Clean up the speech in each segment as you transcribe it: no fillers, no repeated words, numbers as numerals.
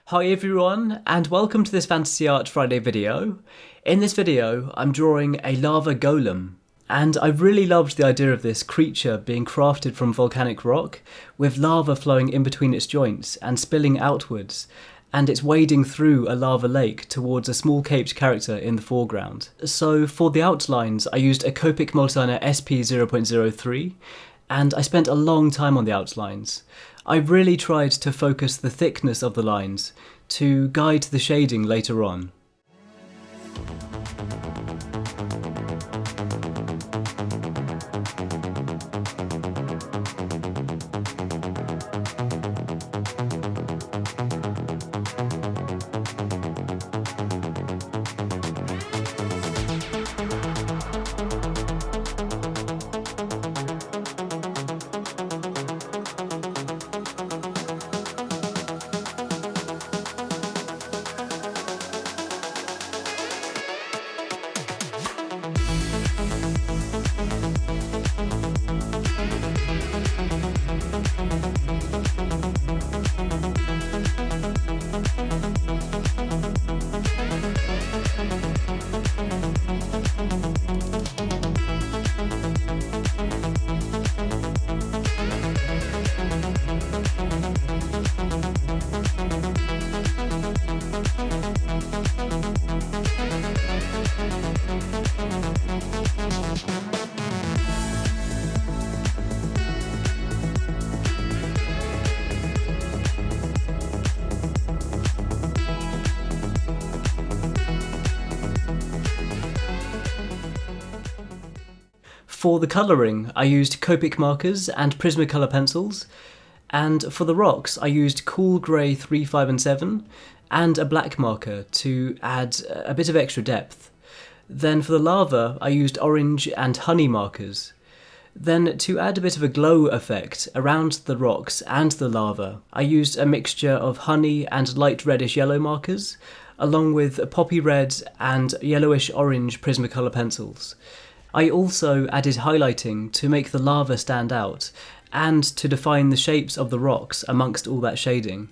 Hi everyone, and welcome to this Fantasy Art Friday video. In this video, I'm drawing a lava golem, and I really loved the idea of this creature being crafted from volcanic rock, with lava flowing in between its joints and spilling outwards, and it's wading through a lava lake towards a small caped character in the foreground. So for the outlines, I used a Copic Multiliner SP 0.03, and I spent a long time on the outlines. I really tried to focus the thickness of the lines to guide the shading later on. For the colouring, I used Copic Markers and Prismacolor pencils, and for the rocks I used Cool Grey 3, 5 and 7 and a black marker to add a bit of extra depth. Then for the lava I used orange and honey markers. Then to add a bit of a glow effect around the rocks and the lava, I used a mixture of honey and light reddish yellow markers, along with poppy red and yellowish orange Prismacolor pencils. I also added highlighting to make the lava stand out and to define the shapes of the rocks amongst all that shading.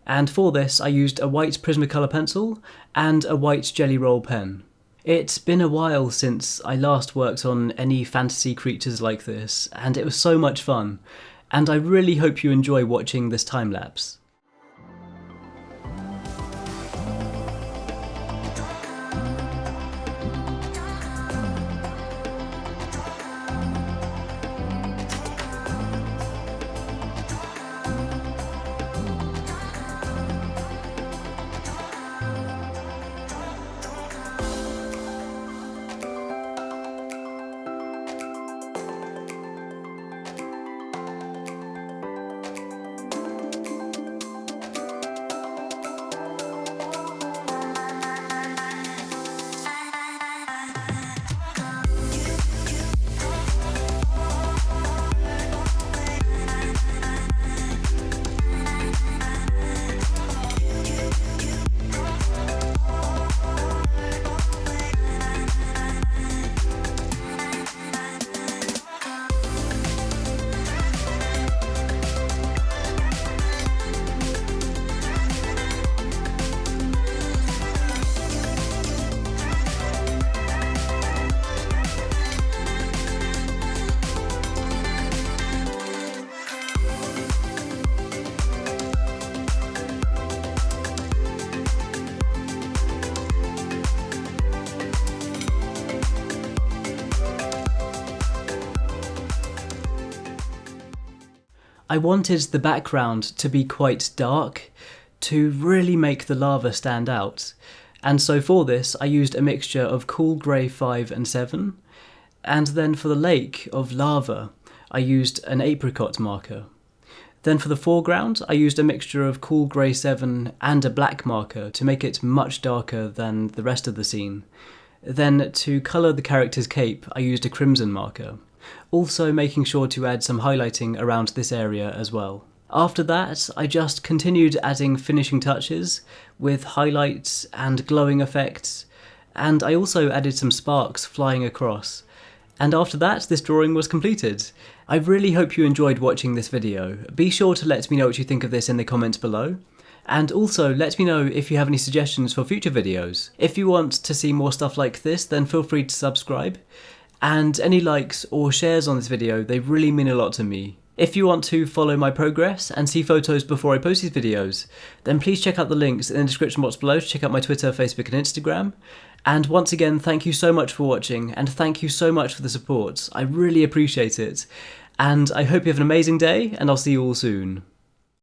And for this I used a white Prismacolor pencil and a white GellyRoll pen. It's been a while since I last worked on any fantasy creatures like this, and it was so much fun, and I really hope you enjoy watching this time-lapse. I wanted the background to be quite dark to really make the lava stand out, and so for this I used a mixture of Cool Grey 5 and 7, and then for the lake of lava I used an apricot marker. Then for the foreground I used a mixture of Cool Grey 7 and a black marker to make it much darker than the rest of the scene. Then to colour the character's cape I used a crimson marker, also making sure to add some highlighting around this area as well. After that, I just continued adding finishing touches with highlights and glowing effects, and I also added some sparks flying across. And after that, this drawing was completed. I really hope you enjoyed watching this video. Be sure to let me know what you think of this in the comments below. And also, let me know if you have any suggestions for future videos. If you want to see more stuff like this, then feel free to subscribe. And any likes or shares on this video, they really mean a lot to me. If you want to follow my progress and see photos before I post these videos, then please check out the links in the description box below to check out my Twitter, Facebook and Instagram. And once again, thank you so much for watching, and thank you so much for the support. I really appreciate it. And I hope you have an amazing day, and I'll see you all soon.